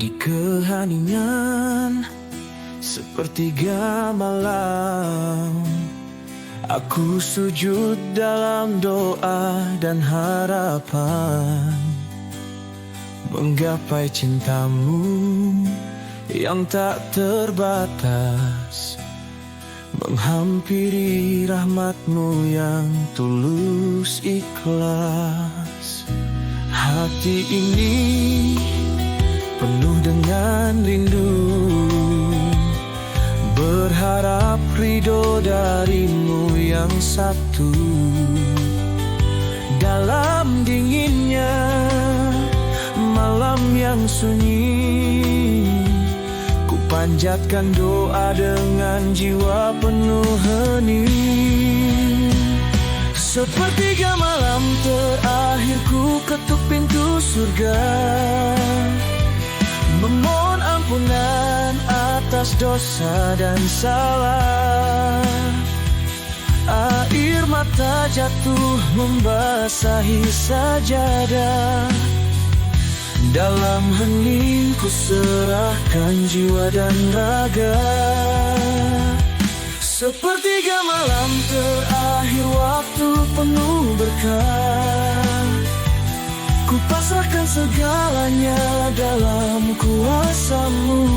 Di keheningan sepertiga malam, aku sujud dalam doa dan harapan, menggapai cintamu yang tak terbatas, menghampiri rahmatmu yang tulus ikhlas. Hati ini penuh dengan rindu, berharap ridho darimu yang satu. Dalam dinginnya malam yang sunyi, ku panjatkan doa dengan jiwa penuh hening. Sepertiga malam terakhir ku ketuk pintu surga, memohon ampunan atas dosa dan salah. Air mata jatuh membasahi sajadah, dalam hening ku serahkan jiwa dan raga. Sepertiga malam terakhir waktu penuh berkah, ku pasrahkan segalanya dalam kuasa-Mu.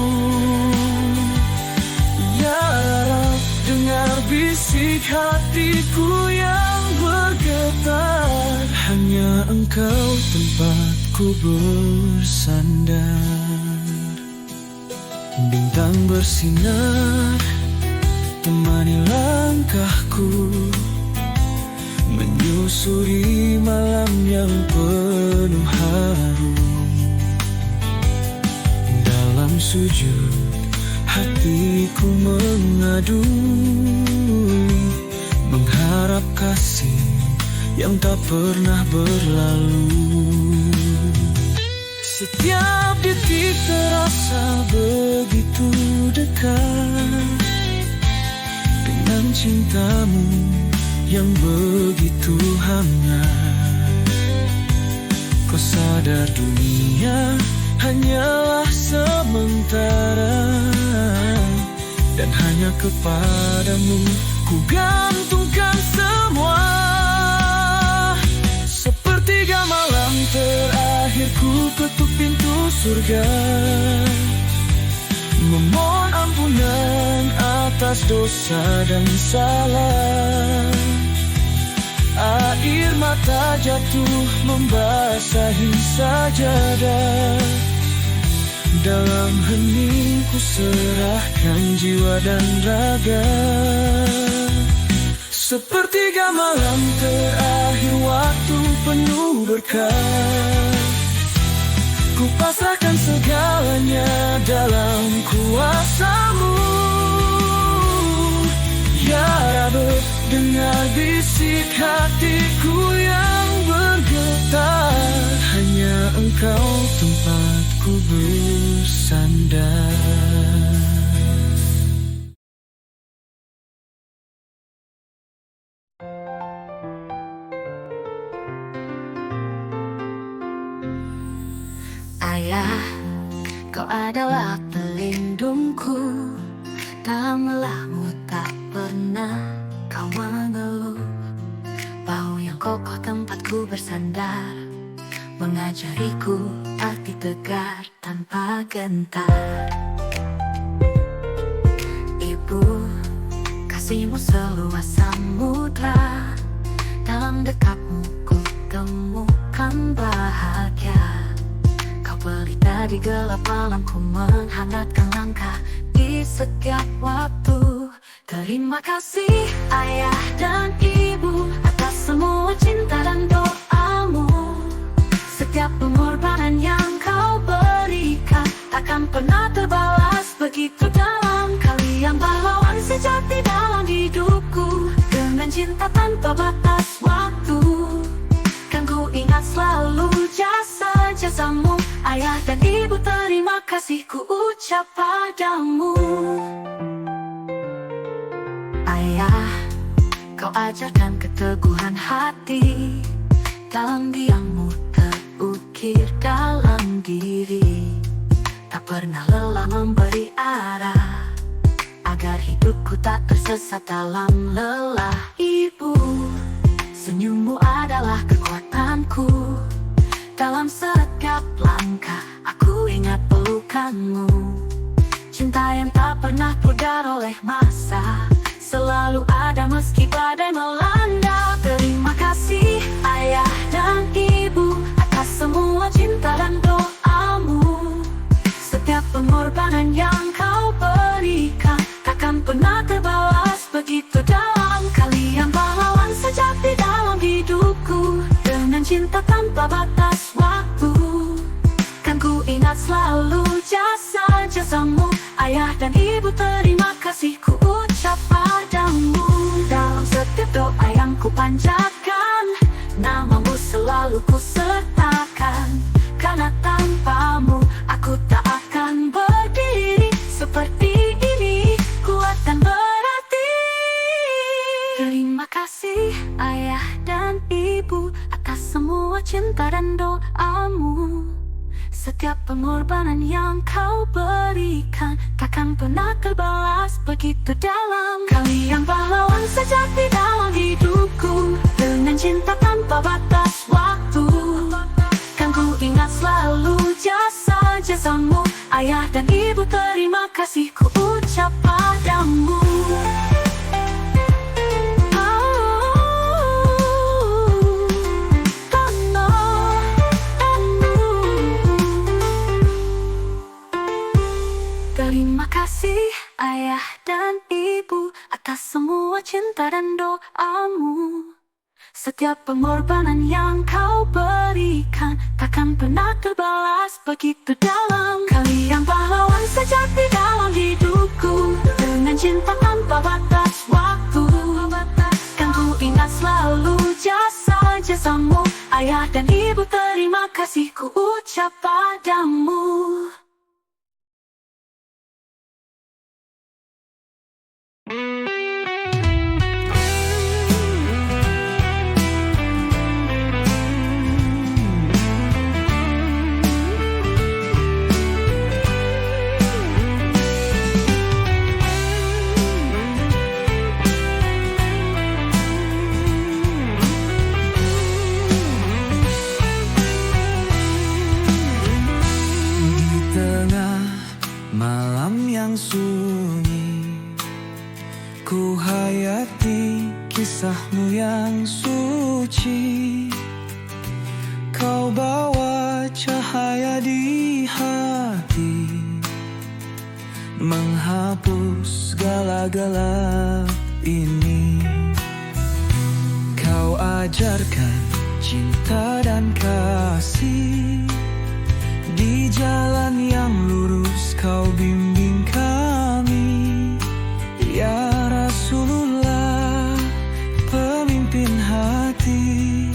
Ya Rab, dengar bisik hatiku yang bergetar, hanya Engkau tempatku bersandar. Bintang bersinar temani langkahku, menyusuri malam yang penuh harum. Dalam sujud hatiku mengadu, mengharap kasih yang tak pernah berlalu. Setiap detik terasa begitu dekat dengan cintamu yang begitu hangat. Kau sadar dunia hanyalah sementara, dan hanya kepadamu ku gantungkan semua. Sepertiga malam terakhir ku ketuk pintu surga, memohon ampunan atas dosa dan salah. Air mata jatuh membasahi sajadah, dalam hening ku serahkan jiwa dan raga. Sepertiga malam terakhir waktu penuh berkah, ku pasrahkan segalanya dalam kuasa-Mu. Ya Rabb, dengar bisik hatiku yang bergetar, hanya Engkau tempatku bersandar. Ayah, Kau adalah pelindungku, dalam lelahmu tak pernah Kau mengeluh. Bahu yang kokoh tempatku bersandar, mengajariku arti tegar tanpa gentar. Ibu, kasih-Mu seluas samudra, dalam dekap-Mu ku temukan bahagia. Kau pelita di gelap malamku, menghangatkan langkah di setiap waktu. Terima kasih Ayah dan Ibu atas semua cinta dan doa-Mu. Setiap pengorbanan yang Kau berikan takkan pernah terbalas begitu dalam. Kalian pahlawan sejati dalam hidupku, dengan cinta tanpa batas waktu. Kan ku ingat selalu jasa-jasamu, Ayah dan Ibu, terima kasih ku ucap padamu. Ayah, Kau ajarkan keteguhan hati, dalam diam-Mu terukir dalam diri. Tak pernah lelah memberi arah, agar hidupku tak tersesat dalam lelah. Ibu, senyummu adalah kekuatanku. Dalam setiap langkah, aku ingat pelukanmu. Cinta yang tak pernah pudar oleh masa, selalu ada meski badai melanda. Terima kasih ayah dan ibu atas semua cinta dan doamu. Setiap pengorbanan yang kau berikan takkan pernah terbalas begitu dalam. Kalian pahlawan sejati dalam hidupku. Dengan cinta tanpa batas waktu, kan ku ingat selalu jasa-jasamu. Ayah dan ibu, terima kasih ku ucap padamu. Dalam setiap doa yang ku panjatkan, namamu selalu ku sertakan. Karena tanpamu aku tak akan berdiri seperti ini, kuat dan berarti. Terima kasih ayah dan ibu atas semua cinta dan doamu. Setiap pengorbanan yang kau berikan takkan pernah terbalas begitu dalam. Kalian pahlawan sejati dalam hidupku. Dengan cinta tanpa batas waktu, kan ku ingat selalu jasa-jasamu. Ayah dan ibu, terima kasih ku ucap padamu. Terima kasih ayah dan ibu atas semua cinta dan doamu. Setiap pengorbanan yang kau berikan takkan pernah terbalas begitu dalam. Kalian pahlawan sejati dalam hidupku. Dengan cinta tanpa batas waktu, kan ku ingat selalu jasa-jasamu. Ayah dan ibu, terima kasih ku ucap padamu. Malam yang sunyi, ku hayati kisahmu yang suci. Kau bawa cahaya di hati, menghapus segala ini. Kau ajarkan cinta dan kasih, di jalan yang lurus kau bimbing kami. Ya Rasulullah, pemimpin hati.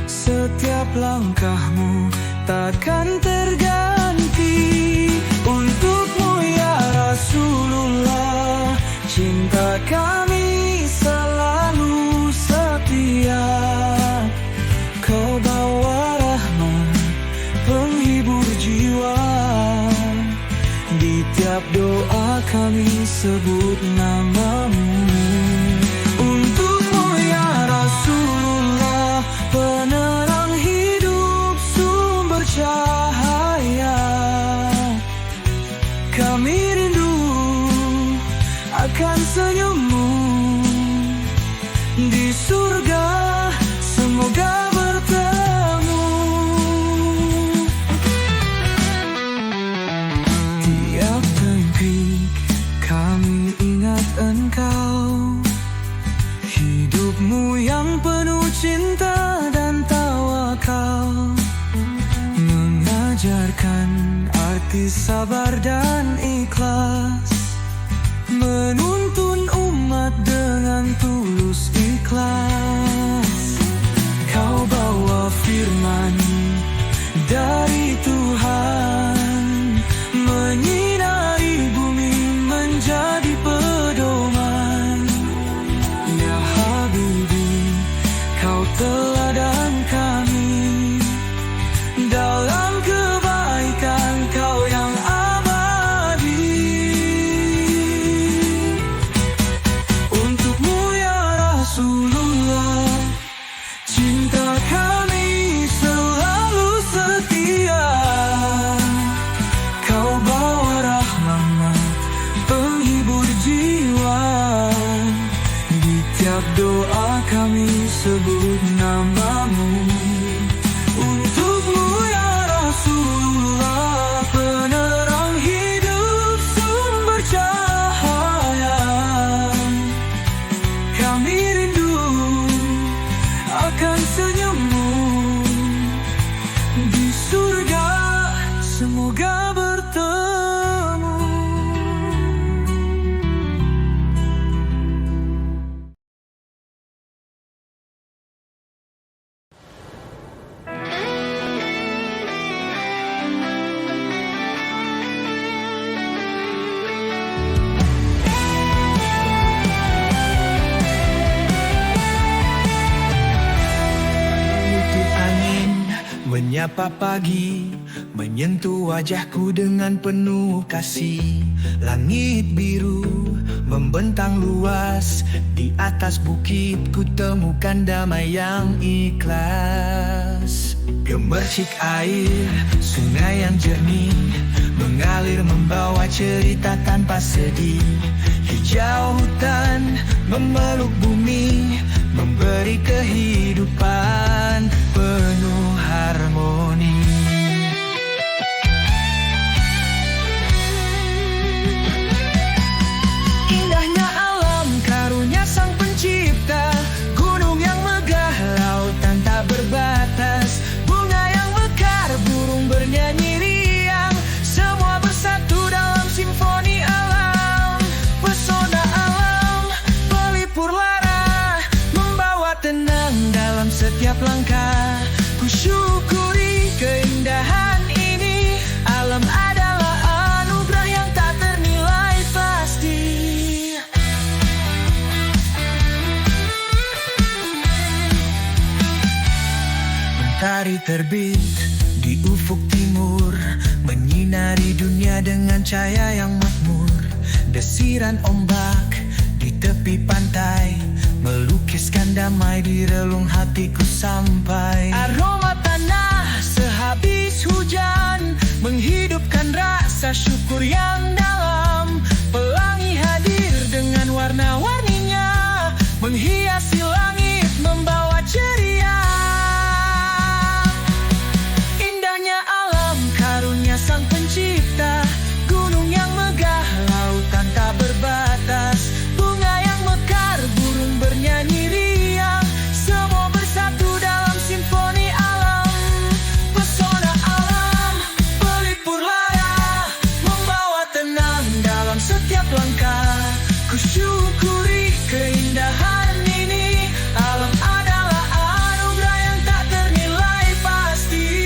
Setiap langkahmu takkan terganti. Untukmu ya Rasulullah, cinta kami selalu setia. Kau bawa rahmat, penghibur jiwa. Di tiap doa kami sebut namamu. Untukmu ya Rasulullah, penerang hidup, sumber cahaya. Kami rindu akan senyummu di surga, semoga bertemu. Tiap detik kami ingat engkau, hidupmu yang penuh cinta dan tawakal, mengajarkan arti sabar dan ikhlas, menuntun umat dengan tulus ikhlas. Kau bawa firman dari Tuhan, menyinari bumi menjadi pedoman. Ya Habibi, kau teladan kami, dalam kebaikan kau yang Menyapa pagi, menyentuh wajahku dengan penuh kasih. Langit biru membentang luas, di atas bukit ku temukan damai yang ikhlas. Gemercik air, sungai yang jernih mengalir membawa cerita tanpa sedih. Hijau hutan memeluk bumi, memberi kehidupan penuh harmoni. Indahnya alam karunia Sang Pencipta, gunung yang megah, lautan tak berbatas, bunga yang mekar, burung bernyanyi riang, semua bersatu dalam simfoni alam. Pesona alam pelipur lara, membawa tenang dalam setiap langkah. Ku syukuri keindahan ini, alam adalah anugerah yang tak ternilai pasti. Mentari terbit di ufuk timur, menyinari dunia dengan cahaya yang makmur. Desiran ombak di tepi pantai, melukiskan damai di relung hatiku sampai. Aroma tanah sehabis hujan, menghidupkan rasa syukur yang dalam. Pelangi hadir dengan warna-warninya, menghiasi langit membawa ceria. Indahnya alam karunia Sang Pencipta, gunung yang megah, lautan tak berbatas, bunga yang mekar, burung bernyanyi riang, semua bersatu dalam simfoni alam. Pesona alam pelipur lara, membawa tenang dalam setiap langkah. Ku syukuri keindahan ini, alam adalah anugerah yang tak ternilai pasti.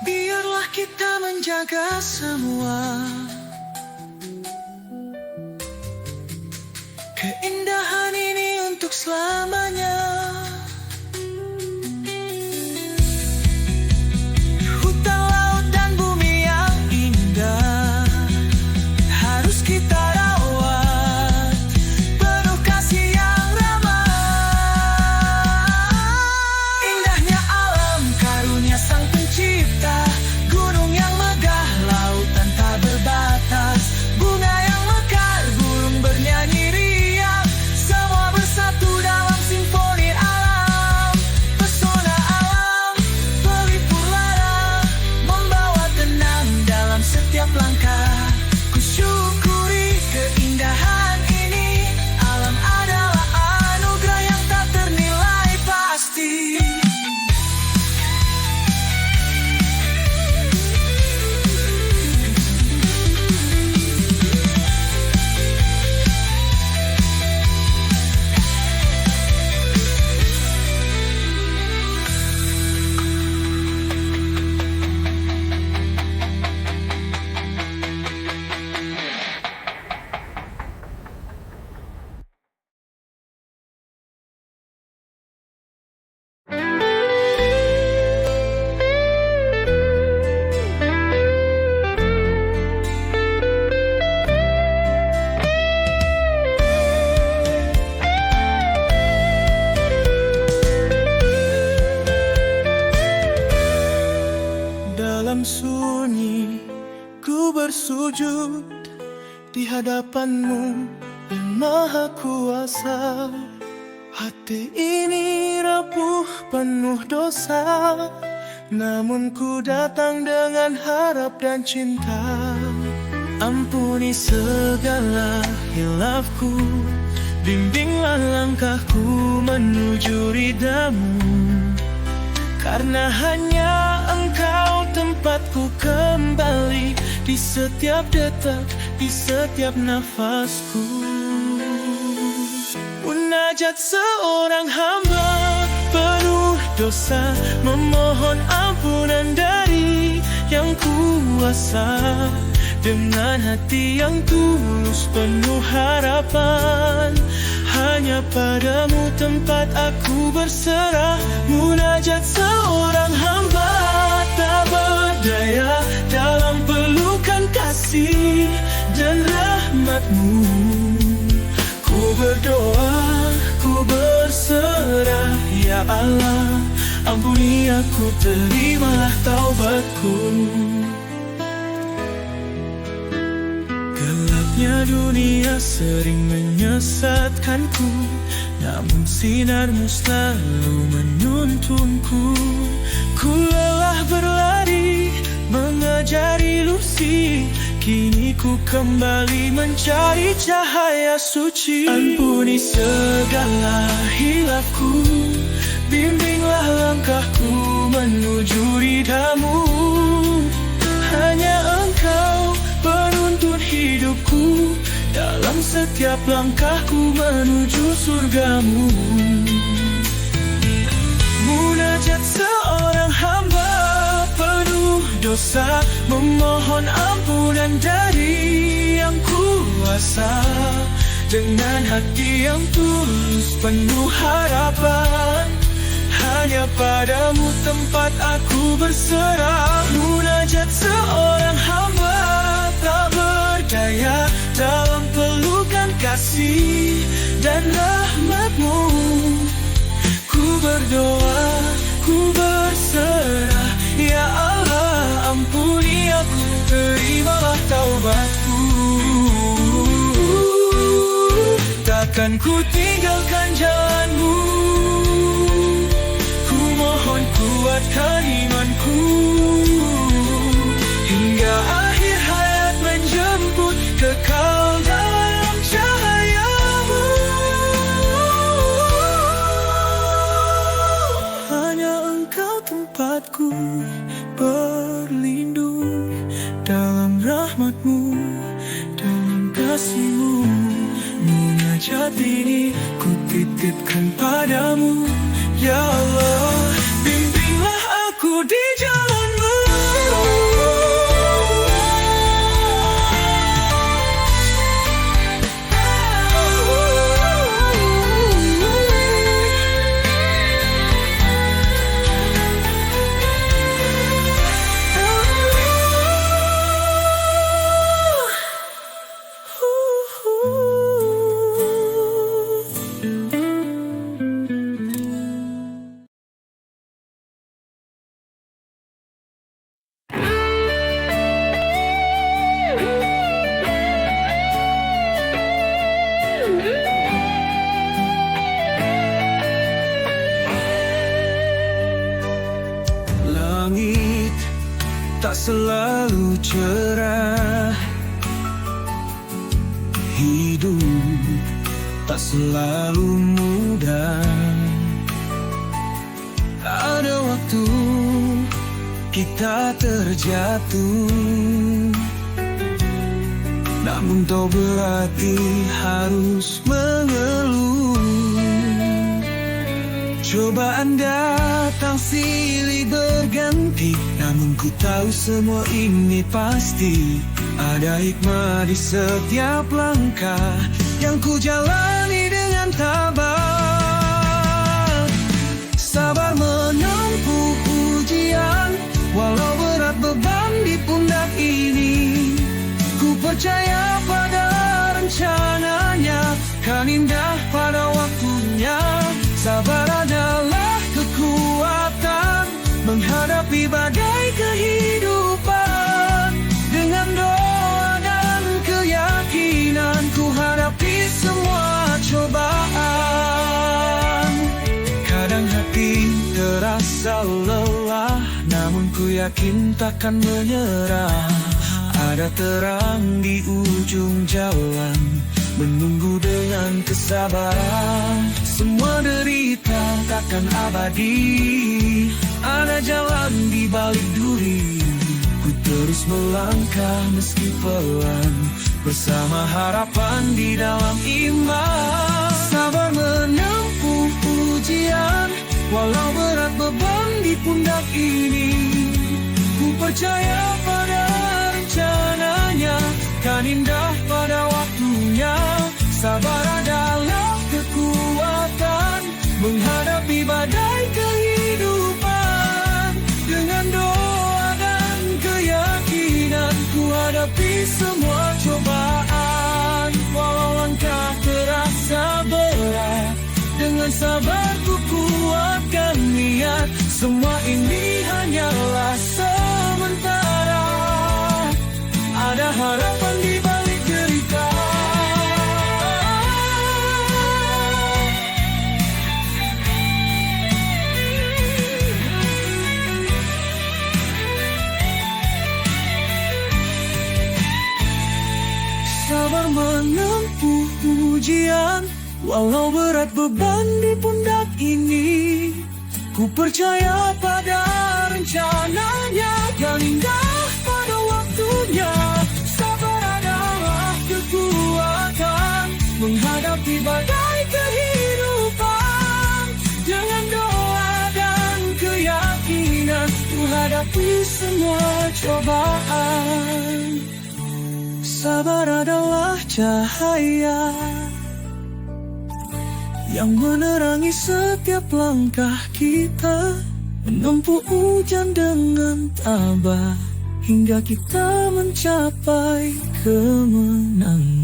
Biarlah kita menjaga semua keindahan ini untuk selamanya. Hutan, laut, dan bumi yang indah harus kita rawat, penuh kasih yang ramah. Indahnya alam karunia Sang Pencipta, gunung yang megah, lautan tak berbatas, bunga yang mekar, burung bernyanyi riang, semua bersatu dalam simfoni alam. Pesona alam pelipur lara, membawa tenang dalam setiap langkah. Ku syukuri keindahan ini, alam adalah anugerah yang tak ternilai pasti. Dalam sunyi ku bersujud di hadapan-Mu yang Maha Kuasa. Hati ini rapuh penuh dosa, namun ku datang dengan harap dan cinta. Ampuni segala hilafku, bimbinglah langkahku menuju ridha-Mu. Karena hanya Engkau tempatku kembali, di setiap detak, di setiap nafasku. Munajat seorang hamba penuh dosa, memohon ampunan dari Yang Kuasa. Dengan hati yang tulus penuh harapan, hanya padamu tempat aku berserah. Munajat Munajat seorang hamba tak berdaya dalam pelukan kasih dan rahmat-Mu. Ku berdoa, ku berserah, ya Allah, ampuni aku, terimalah taubatku. Gelapnya dunia sering menyesatkanku, namun sinar-Mu selalu menuntunku. Ku lelah berlari, mengejar ilusi, kini ku kembali mencari cahaya suci. Ampuni segala hilafku, bimbinglah langkahku menuju ridha-Mu. Hanya Engkau penuntun hidupku, dalam setiap langkahku menuju surga-Mu. Munajat seorang hamba penuh dosa, memohon ampunan dari Yang Kuasa. Dengan hati yang tulus penuh harapan, hanya pada-Mu tempat aku berserah. Munajat seorang hamba tak berdaya dalam pelukan kasih dan rahmat-Mu. Ku berdoa, ku berserah, ya Allah, ampuni aku, terimalah taubatku. Takkan ku tinggalkan jalan-Mu, ku mohon kuatkan imanku, hingga akhir hayat menjemput kekal dalam cahaya-Mu. Hanya Engkau tempatku berlindung, dalam rahmat-Mu, dalam kasih-Mu. Munajat ini ku titipkan pada-Mu, ya Allah, bimbinglah aku di jalan-Mu. Langit tak selalu cerah, hidup tak selalu mudah. Ada waktu kita terjatuh, namun tak berarti harus mengeluh. Cobaan datang silih berganti, namun ku tahu semua ini pasti ada hikmah di setiap langkah yang ku jalani dengan tabah. Sabar menempuh ujian, walau berat beban di pundak ini. Ku percaya pada rencananya, kan indah pada waktunya. Sabar adalah kekuatan menghadapi badai kehidupan. Dengan doa dan keyakinan ku hadapi semua cobaan. Kadang hati terasa lelah, namun ku yakin takkan menyerah. Ada terang di ujung jalan, menunggu dengan kesabaran. Semua derita takkan abadi, ada jalan di balik duri. Ku terus melangkah meski pelan, bersama harapan di dalam iman. Sabar menempuh ujian, walau berat beban di pundak ini. Ku percaya pada rencananya, kan indah pada waktunya. Sabar adalah kekuatan menghadapi badai kehidupan. Semua ini hanyalah sementara, ada harapan di balik derita. Sabar menempuh ujian, walau berat beban di pundak ini. Ku percaya pada rencananya yang indah pada waktunya. Sabar adalah kekuatan menghadapi badai kehidupan. Dengan doa dan keyakinan ku hadapi semua cobaan. Sabar adalah cahaya yang menerangi setiap langkah kita, menempuh hujan dengan tabah hingga kita mencapai kemenangan.